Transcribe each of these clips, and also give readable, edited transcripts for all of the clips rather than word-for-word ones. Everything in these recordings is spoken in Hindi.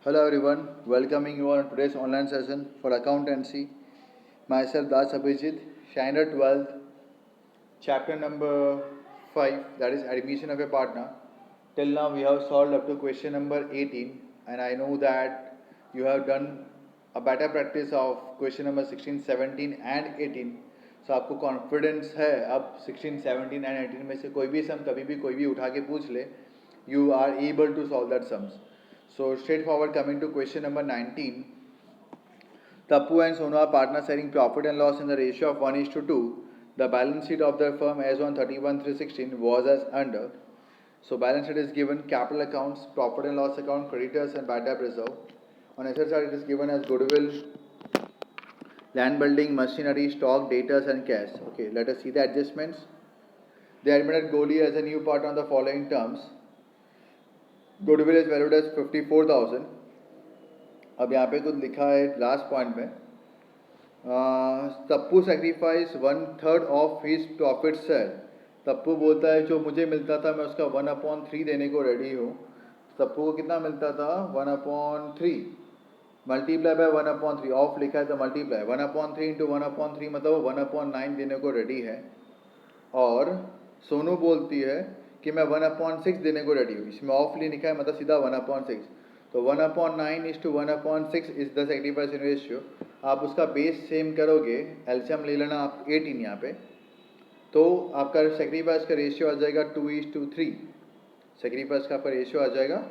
Hello everyone, welcoming you all on today's online session for accountancy. Myself Das Abhijit, Standard 12th, chapter number 5, that is admission of a partner. Till now we have solved up to question number 18, and I know that you have done a better practice of question number 16, 17 and 18. So आपको कॉन्फिडेंस है अब 16, 17 and 18 में से कोई भी सम कभी भी कोई भी उठा के पूछ ले, you are able to solve that sums. So straightforward, coming to question number 19. Tappu and Sonu are partners sharing profit and loss in the ratio of 1:2. The balance sheet of the firm as on 31/3/16 was as under. So balance sheet is given capital accounts, profit and loss account, creditors and bad debt reserve. On asset side it is given as goodwill, land building, machinery, stock, debtors and cash. Okay, let us see the adjustments. They admitted Goli as a new partner on the following terms. Goodwill is valued as 54,000. अब यहाँ पे कुछ लिखा है लास्ट पॉइंट में, Tappu sacrifice 1/3 of his profit sale. Tappu बोलता है जो मुझे मिलता था मैं उसका 1/3 देने को रेडी हूँ. तप्पू को कितना मिलता था? 1/3 मल्टीप्लाई बाय 1/3. ऑफ लिखा है तो मल्टीप्लाई 1/3 इंटू 1/3 मतलब 1/9 देने को रेडी है. और सोनू बोलती है कि मैं 1/6 देने को रेडी हूँ. इसमें ऑफ लिखा है मतलब सीधा 1/6. तो 1/9 is to 1/6 is the sacrifice ratio. आप उसका बेस सेम करोगे, एलसीएम ले लेना आप 18 यहाँ पे, तो आपका सेक्रीफाइस का रेशियो आ जाएगा 2:3. सेक्रीफाइस का आपका रेशियो आ जाएगा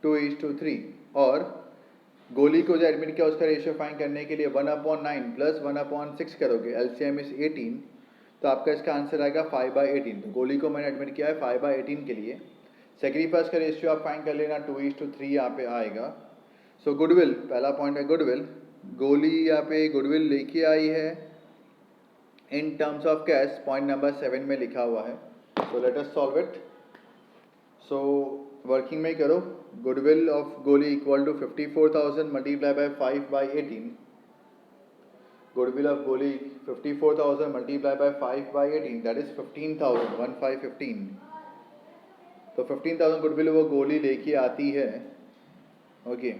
2:3. और गोली को जो एडमिट किया उसका रेशियो फाइंड करने के लिए 1/9 प्लस 1/6 करोगे, एलसीएम इज 18, तो आपका इसका आंसर आएगा 5/18. तो गोली को मैंने एडमिट किया है 5/18 के लिए. सेक्रीफाइस का रेशियो आप फाइंड कर लेना 2:3 यहाँ पे आएगा. सो गुडविल, पहला पॉइंट है गुडविल. गोली यहाँ पे गुडविल लेके आई है in terms of cash, point number 7 में लिखा हुआ है. So let us solve it. So working में करो. Goodwill of Goli equal to 54,000 multiply by 5/18. Goodwill of Goli 54,000 multiplied by 5/18, that is 15,000. 1515. तो 15,000 गुडविल वो गोली लेके आती है. ओके,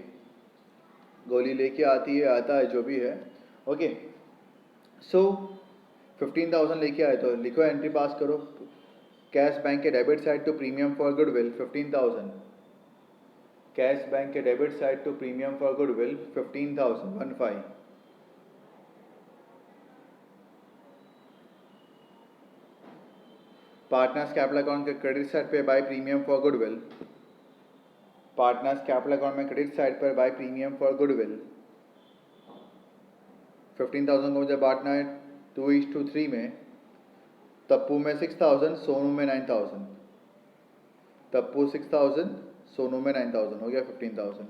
गोली लेके आती है, आता है जो भी है. ओके, सो 15,000 लेके आए तो लिखो, एंट्री पास करो. कैश बैंक के debit side to premium for goodwill 15,000. Cash bank के debit side to premium for goodwill 15,000. 15. Partners capital account के क्रेडिट साइड पे by premium for goodwill. Partners capital account में क्रेडिट साइड पर बाय प्रीमियम फॉर गुडविल. 15,000 को मुझे बांटना है 2:3 में. तप्पू में 6,000, सोनू में 9,000. तप्पू 6,000, सोनू में 9,000, हो गया 15,000.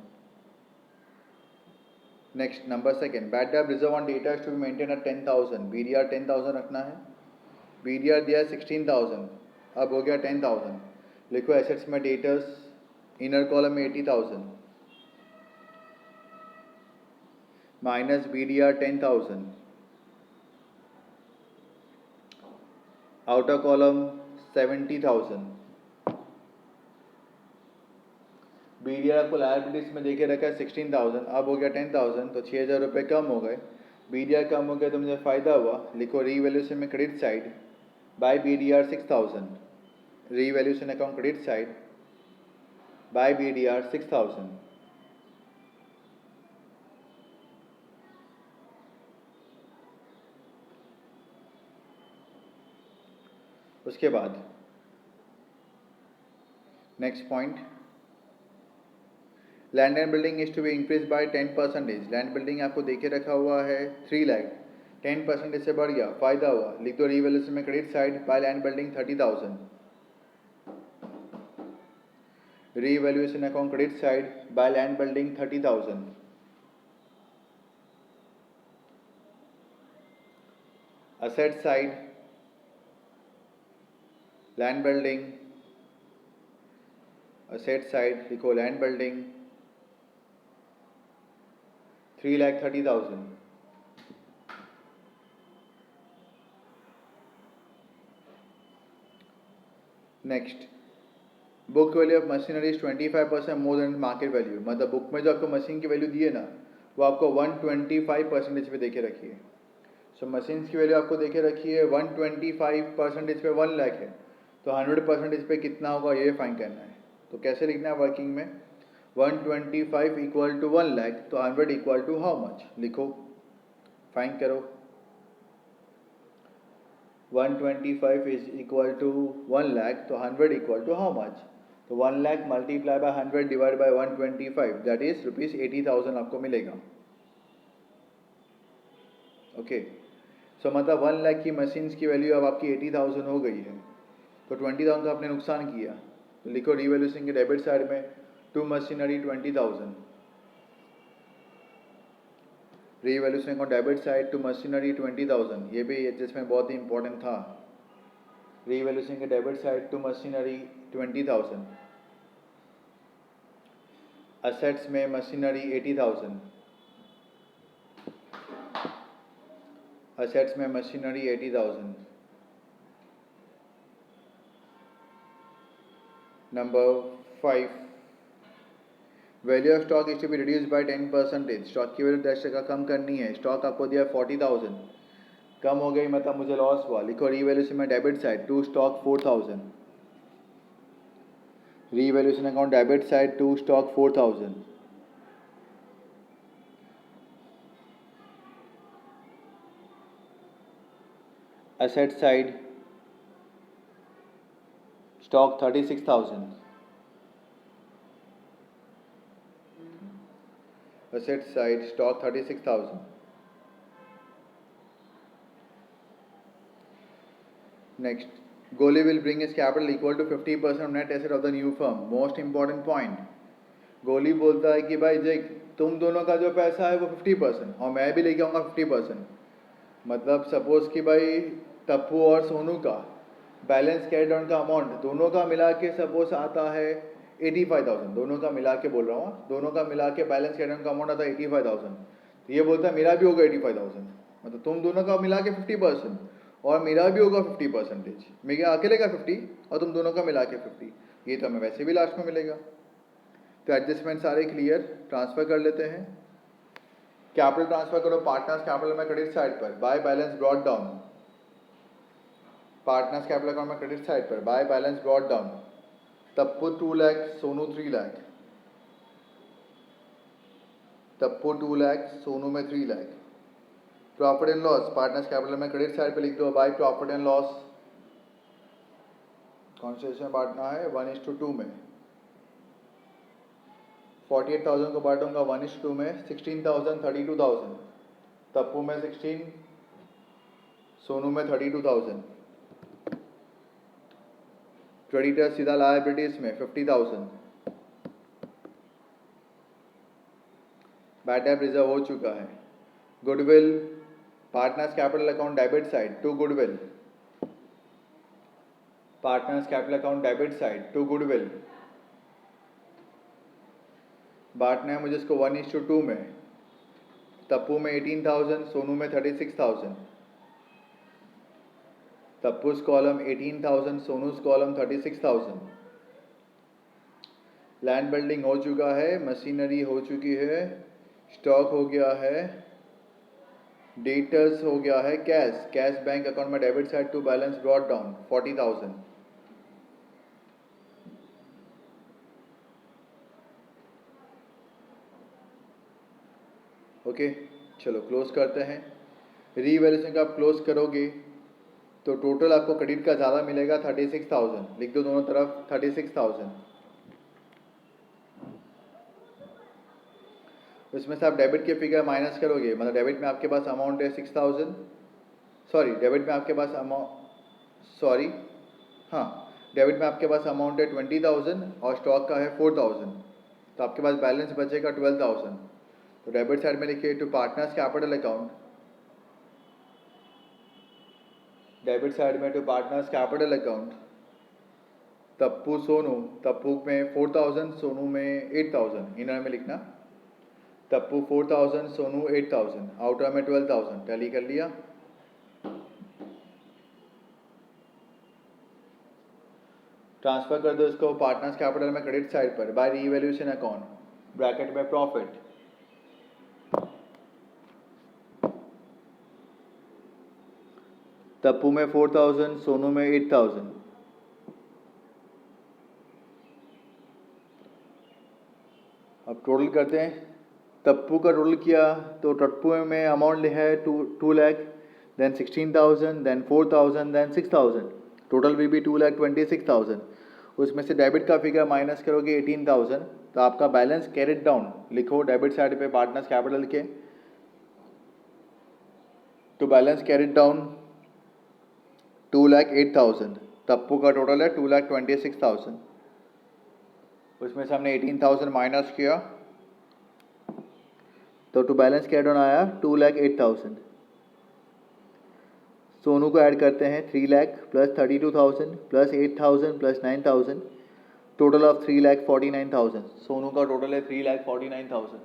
Next number second, bad debt reserve on डेटा to be maintain at 10,000. BDR 10,000 रखना है. बीडीआर दिया है 16,000, अब हो गया 10,000. लिखो एसेट्स में डेटर्स, इनर कॉलम में 80,000 minus BDR 10,000, outer column 70,000. BDR आपको लायबिलिटीज में देखे रखा है 16,000, अब हो गया 10,000, तो 6,000 रुपये कम हो गए. बीडीआर कम हो गया तो मुझे फ़ायदा हुआ. लिखो रीवैल्यूएशन में credit side by BDR 6,000. Revaluation account credit side by BDR 6,000. उसके बाद next point, land and building is to be increase by 10%. Land building आपको देखे रखा हुआ है 3 लाख, 10% से बढ़ गया, फायदा हुआ. लिख दो रीवैल्यूएशन में credit side by land building 30,000. Revaluation account credit side by land building 30,000. Asset side land building, asset side लिखो land building 3,30,000. Next book value of machinery is 25% more than market value, मतलब बुक में जो आपको मशीन की वैल्यू दी है ना वो आपको 125% पे देखे रखी है। सो मशीन्स की वैल्यू आपको देखे रखी है 125% पे 1 लाख है, तो 100% पे कितना होगा ये फाइन करना है। तो कैसे लिखना है वर्किंग में, 125 इक्वल टू 1 लाख, तो 100 इक्वल टू हाउ मच, लिखो फाइन करो। 125 इज इक्वल टू 1 लाख, तो 100 इक्वल टू हाउ मच, तो 1 lakh multiply by 100 divide by 125, that is rupees 80,000 आपको मिलेगा। ओके, सो मतलब 1 लाख की मशीन्स की वैल्यू अब आपकी 80,000 हो गई है, तो 20,000 का आपने नुकसान किया, तो लिखो रिवैल्यूएशन के डेबिट साइड में to machinery 20,000, revaluation account debit side to machinery 20,000, ये भी जिसमें बहुत ही इंपॉर्टेंट था। रीवैल्यूएशन के debit side to machinery 20,000, assets में मशीनरी 80,000, असेट्स में machinery 80,000। Number 5, value of stock is to be reduce by 10%, stock की वैल्यू 10% कम करनी है। स्टॉक आपको दिया 40,000, कम हो गई मतलब मुझे लॉस हुआ, लिखो रीवैल्यूएशन में debit side to stock 4,000, revaluation account debit side to stock 4,000, asset side stock 36,000, asset side stock 36,000। next, Goli will bring his capital equal to 50% of net asset of the new firm, most important point। गोली बोलता है कि भाई देख तुम दोनों का जो पैसा है वो 50% और मैं भी लेके आऊँगा 50%, मतलब सपोज कि भाई टप्पू और सोनू का बैलेंस कैरी डाउन का अमाउंट दोनों का मिला के सपोज आता है 85,000, दोनों का मिला के बोल रहा हूँ, दोनों का मिला के बैलेंस कैरी डाउन का अमाउंट आता है 85,000, तो ये बोलता है मेरा भी होगा 85,000, मतलब तुम दोनों का मिला के 50% और मेरा भी होगा 50%, मेरा अकेले का 50 और तुम दोनों का मिला के 50, ये तो हमें वैसे भी लास्ट में मिलेगा। तो एडजस्टमेंट सारे क्लियर, ट्रांसफ़र कर लेते हैं। कैपिटल ट्रांसफ़र करो पार्टनर्स कैपिटल में क्रेडिट साइड पर, by balance brought down, partners capital account में क्रेडिट साइड पर by balance brought down, Tappu 2 lakh, Sonu 3 lakh, Tappu 2 lakh, Sonu में 3 lakh. Profit and loss partners capital में क्रेडिट साइड पे लिख दो बाय प्रॉफिट एंड लॉस, कौन से इसमें बांटना है 1:2 में, 48,000 को बांटूंगा 1:2 में, 16,000 32,000, तप्पू में 16, सोनू में 32,000। क्रेडिटर सीधा लायबिलिटीज में 50,000, बैड डेट रिजर्व हो चुका है। Goodwill partners capital account debit side to goodwill, partners capital account debit side to goodwill, बांटना है मुझे इसको 1:2 में, तप्पू में 18,000, सोनू में 36,000, तप्पूस column 18,000, Sonu's column 36,000। Land building हो चुका है, मशीनरी हो चुकी है, स्टॉक हो गया है, डेटर्स हो गया है, कैश कैश बैंक अकाउंट में debit side to balance brought down 40,000। Okay चलो क्लोज करते हैं। रीवैल्यूएशन का आप क्लोज करोगे तो टोटल आपको क्रेडिट का ज़्यादा मिलेगा 36,000, लिख दो दोनों तरफ 36,000। इसमें से आप डेबिट के फिगर माइनस करोगे, मतलब डेबिट में आपके पास अमाउंट है 6,000, सॉरी डेबिट में आपके पास अमाउंट सॉरी हाँ डेबिट में आपके पास अमाउंट है 20,000 और स्टॉक का है 4,000, तो आपके पास बैलेंस बचेगा 12,000। तो डेबिट साइड में लिखिए to partners capital account, debit side में to partners capital account, Tappu Sonu, Tappu में 4,000, सोनू में 8,000, इनर में लिखना तप्पू 4,000, सोनू 8,000, आउटर में 12,000, टैली कर लिया। ट्रांसफर कर दो इसको पार्टनर्स कैपिटल में क्रेडिट साइड पर बाय रीवैल्यूएशन अकाउंट ब्रैकेट में प्रॉफिट। तप्पू में 4000, सोनू में 8000। अब टोटल करते हैं। तप्पू का टोटल किया तो तप्पू में अमाउंट लिखा है 2 lakh, then 16,000, then 4,000, then 6,000। Total will be 2,26,000। उसमें से डेबिट का फिगर माइनस करोगे 18,000 तो आपका बैलेंस कैरिड डाउन लिखो डेबिट साइड पे पार्टनर्स कैपिटल के। तो बैलेंस कैरिड डाउन 2,08,000। तप्पू का टोटल है 2,26,000। उसमें से हमने 18,000 माइनस किया तो टू बैलेंस कैरिड डाउन आया 2,08,000। सोनू को ऐड करते हैं 3 lakh plus 32,000 plus 8,000 plus 9,000 total of 3,49,000। Sonu का टोटल है 3,49,000।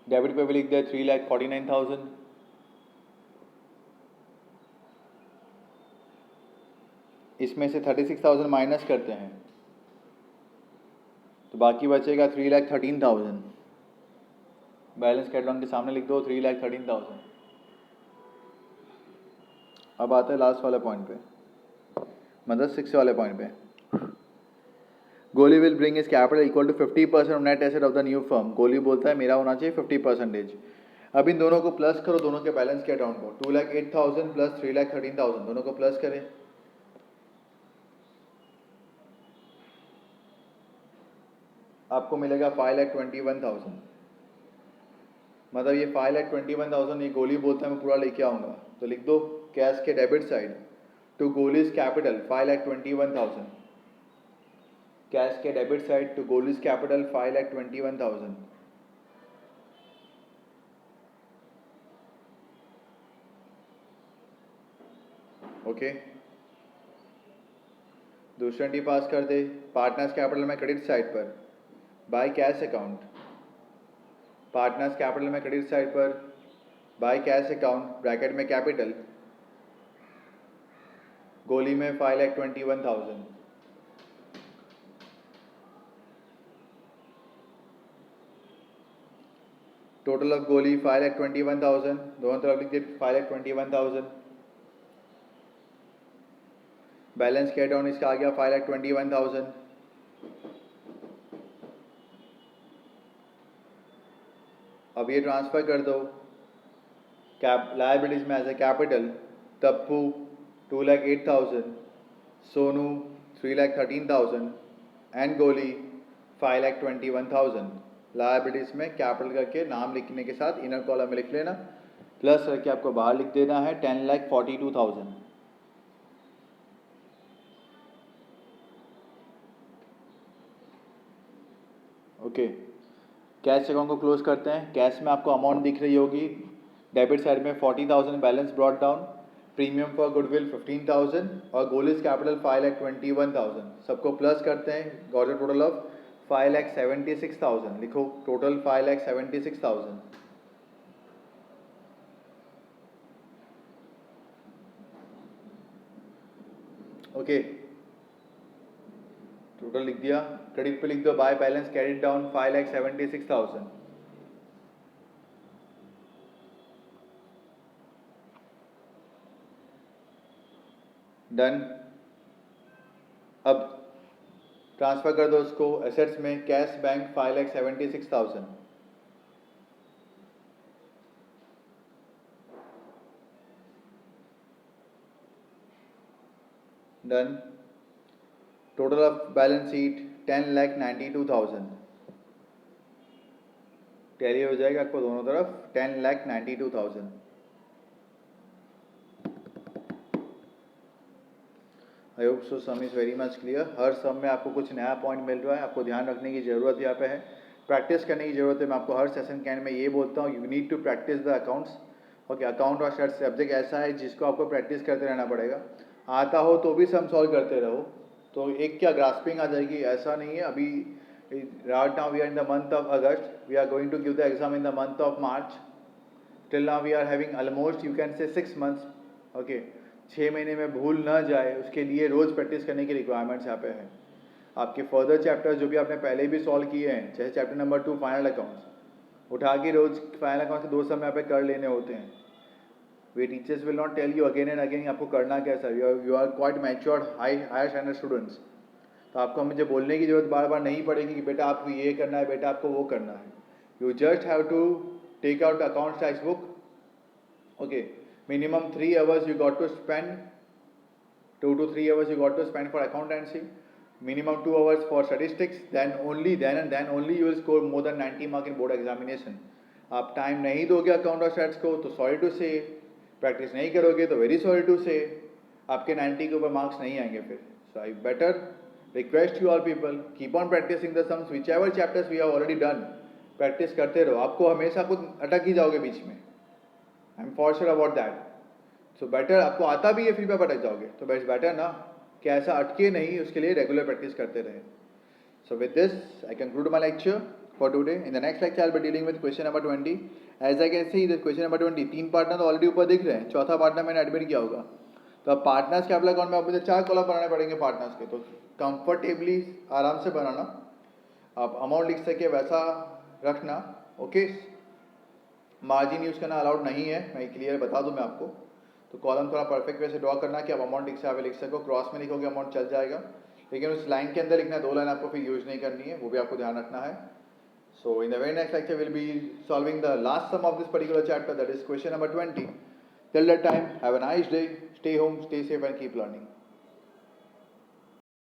डेबिट पे भी लिख दिया 3,49,000। इसमें से 36,000 माइनस करते हैं तो बाकी बचेगा 3,13,000। बैलेंस कैरिड डाउन के सामने लिख दो 3,13,000। अब आता है लास्ट वाले पॉइंट पे, मतलब 6 वाले पॉइंट पे। Goli will bring is capital equal to 50% of net asset of the new firm. Goli बोलता है मेरा होना चाहिए 50%। अब इन दोनों को प्लस करो, दोनों के बैलेंस के अकाउंट को 2,08,000 प्लस 3,13,000 दोनों को प्लस करें। आपको मिलेगा 5,21,000। मतलब ये 5,21,000 ये गोली बोलता है मैं पूरा लेके आऊँगा तो लिख दो कैश के debit side to Goli's capital 5,21,000। Cash के debit side to Goli's capital 5,21,000। Okay, दूसरा एंट्री पास कर दे पार्टनर्स कैपिटल में क्रेडिट साइड पर by cash account. Partners capital में क्रेडिट साइड पर बाय कैश अकाउंट ब्रैकेट में कैपिटल। गोली में 5,21,000। टोटल ऑफ गोली 5,21,000। दोनों तरफ लिख दिए 5,21,000। बैलेंस कैश डाउन इसका आ गया 5,21,000। अब ये ट्रांसफर कर दो लायबिलिटीज में as a capital. Tappu 2,08,000, Sonu 3,13,000 and Goli 5,21,000। Liabilities में कैपिटल करके नाम लिखने के साथ इनर कॉलम में लिख लेना, प्लस करके आपको बाहर लिख देना है 10,42,000। ओके, कैश अकाउंट को क्लोज करते हैं। कैश में आपको अमाउंट दिख रही होगी डेबिट साइड में 40,000 balance brought down, premium for goodwill 15,000 और गोलिस कैपिटल 5,21,000। सबको प्लस करते हैं, गॉट अ टोटल ऑफ 5,76,000। लिखो टोटल 5,76,000। ओके, टोटल लिख दिया। क्रेडिट पे लिख दो by balance carried down 5,76,000। Done. अब ट्रांसफर कर दो उसको एसेट्स में cash bank 5,76,000। Done. Total of balance sheet 10,92,000। Tally हो जाएगा आपको दोनों तरफ 10,92,000। I hope so sum is very much clear. हर सम में आपको कुछ नया पॉइंट मिल रहा है, आपको ध्यान रखने की ज़रूरत यहाँ पे है, प्रैक्टिस करने की ज़रूरत है। मैं आपको हर सेशन के एंड में ये बोलता हूँ, you need to practice the accounts. Okay, account और सब्जेक्ट ऐसा है जिसको आपको प्रैक्टिस करते रहना पड़ेगा। आता हो तो भी सम सॉल्व करते रहो तो एक क्या ग्रास्पिंग आ जाएगी, ऐसा नहीं है। अभी right now we are in the month of August, we are going to give the exam in the month of March. Till now we are having almost you can say 6 months. Okay, 6 महीने में भूल ना जाए, उसके लिए रोज़ प्रैक्टिस करने की रिक्वायरमेंट्स यहाँ पे है। आपके फर्दर चैप्टर जो भी आपने पहले भी सॉल्व किए हैं, जैसे चैप्टर नंबर 2 फाइनल अकाउंट्स, उठा के रोज़ फाइनल अकाउंट से 2 समय यहाँ पे कर लेने होते हैं। We teachers will not tell you again and again आपको करना कैसा। You are quite matured higher standard students, तो आपको मुझे बोलने की जरूरत बार बार नहीं पड़ेगी कि बेटा आपको ये करना है, बेटा आपको वो करना है। You just have to take out account text book, okay, minimum 3 hours you got to spend, 2 to 3 hours you got to spend for accountancy, minimum 2 hours for statistics, then only you will score more than 90 mark in board examination. आप टाइम नहीं दोगे अकाउंट और स्टैट्स को तो सॉरी टू से, प्रैक्टिस नहीं करोगे तो वेरी सॉरी टू से, आपके 90 के ऊपर मार्क्स नहीं आएंगे फिर। So I better request you all people, keep on practicing the sums whichever chapters we have already done. Practice करते रहो, आपको हमेशा कुछ अटक ही जाओगे बीच में, I am for sure about that. So better, आपको आता भी है फिर भी आप अटक जाओगे, तो बेस्ट बेटर ना कि ऐसा अटके नहीं, उसके लिए रेगुलर प्रैक्टिस करते रहे। So with this I conclude my lecture for today. In the next lecture I will be dealing with question number 20। As I can see this question number 20, 3 partner तो ऑलरेडी ऊपर दिख रहे हैं, चौथा पार्टनर मैंने एडमिट किया होगा। तो अब पार्टनर्स कैपिटल अकाउंट में अब मुझे 4 कॉलम बनाने पड़ेंगे पार्टनर्स के, तो कंफर्टेबली आराम से बनाना, आप अमाउंट लिख सके वैसा रखना, ओके। मार्जिन यूज़ करना अलाउड नहीं है, मैं क्लियर बता दूं मैं आपको। तो कॉलम थोड़ा परफेक्ट वे से ड्रॉ करना कि आप अमाउंट ठीक से आप लिख सको। क्रॉस में लिखोगे अमाउंट चल जाएगा, लेकिन उस लाइन के अंदर लिखना है, 2 लाइन आपको फिर यूज़ नहीं करनी है, वो भी आपको ध्यान रखना है। So in the very next lecture will be solving the last sum of this particular chapter, that is question number 20। Till that time have a nice day, stay home, stay safe and keep learning.